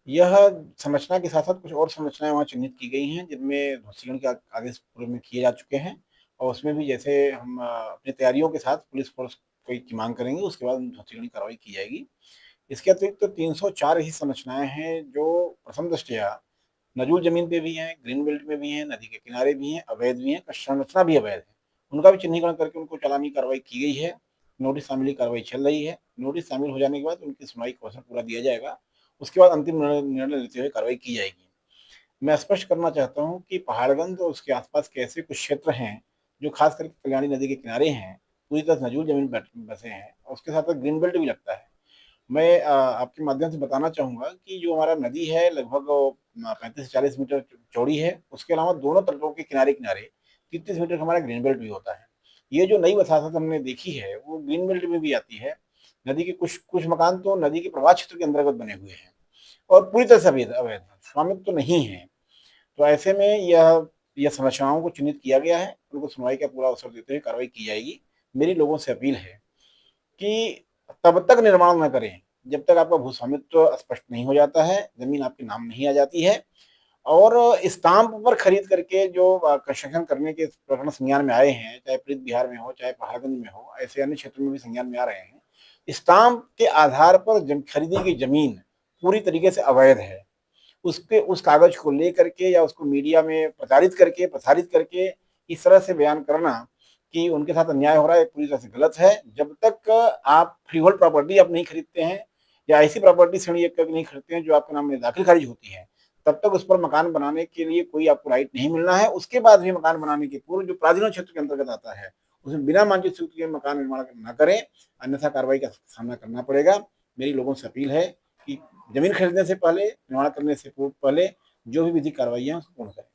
यह संरचना के साथ-साथ कुछ और संरचनाएँ वहाँ चिह्नित की गई हैं, जिनमें ध्वस्तीकरण के आदेश पूर्व में किए जा चुके हैं और उसमें भी जैसे हम अपनी तैयारियों के साथ पुलिस फ़ोर्स की माँग करेंगे, उसके बाद ध्वस्तीकरण की कार्रवाई की जाएगी। इसके अतिरिक्त तो 304 ऐसी संरचनाएँ हैं, जो प्रथम दृष्टया नजूल ज़मीन पे भी हैं, ग्रीन बेल्ट में भी हैं, नदी के किनारे भी हैं, अवैध भी हैं, संरचना भी अवैध है। उनका भी चिह्नीकरण करके उनको चालानी कार्रवाई की गई है, नोटिस शामिल की कार्रवाई चल रही है। नोटिस शामिल हो जाने के बाद उनकी सुनवाई का अवसर पूरा दिया जाएगा। उसके बाद अंतिम निर्णय लेते हुए कार्रवाई की जाएगी। मैं स्पष्ट करना चाहता हूँ कि पहाड़गंज और उसके आस-पास के ऐसे कुछ क्षेत्र हैं, जो ख़ास करके कल्याणी नदी के किनारे हैं, पूरी तरह से नजूल ज़मीन बसे हैं और उसके साथ-साथ ग्रीन बेल्ट भी लगता है। मैं आपके माध्यम से बताना चाहूँगा कि जो हमारा नदी है लगभग 35 से 40 मीटर चौड़ी है। उसके अलावा दोनों तटों के किनारे-किनारे 30-30 मीटर का हमारा ग्रीन बेल्ट भी होता है। ये जो नई वसाहत हमने देखी है, वो ग्रीन बेल्ट में भी आती है। नदी के कुछ कुछ मकान तो नदी के प्रवाह क्षेत्र के अंतर्गत बने हुए हैं और पूरी तरह से अवैध हैं, स्वामित्व तो नहीं है। तो ऐसे में यह समस्याओं को चिन्हित किया गया है, उनको सुनवाई का पूरा अवसर देते हुए कार्रवाई की जाएगी। मेरी लोगों से अपील है कि तब तक निर्माण न करें, जब तक आपका भू-स्वामित्व स्पष्ट नहीं हो जाता है, ज़मीन आपके नाम नहीं आ जाती है और स्टाम्प पर खरीद करके जो कंस्ट्रक्शन करने के प्रकरण संज्ञान में आए हैं, चाहे पृथ बिहार में हो, चाहे पहाड़गंज में हो, ऐसे अन्य क्षेत्रों में भी संज्ञान में आ रहे हैं। स्टाम्प के आधार पर खरीदी गई ज़मीन पूरी तरीके से अवैध है। उसके उस कागज़ को लेकर के या उसको मीडिया में प्रसारित करके इस तरह से बयान करना कि उनके साथ अन्याय हो रहा है, पूरी तरह से गलत है। जब तक आप फ्रीहोल्ड प्रॉपर्टी आप नहीं खरीदते हैं या ऐसी प्रॉपर्टी श्रेणी एक नहीं खरीदते हैं जो आपके नाम में दाखिल-खारिज होती है, तब तक उस पर मकान बनाने के लिए कोई आपको राइट नहीं मिलना है। उसके बाद भी मकान बनाने के पूर्व जो प्राधिकरण क्षेत्र के अंतर्गत आता है, उसमें बिना मांझित सूत्र के मकान निर्माण न करें, अन्यथा कार्रवाई का सामना करना पड़ेगा। मेरी लोगों से अपील है कि ज़मीन खरीदने से पहले, निर्माण करने से पहले जो भी विधिक कार्रवाई है उसको पूर्ण करें।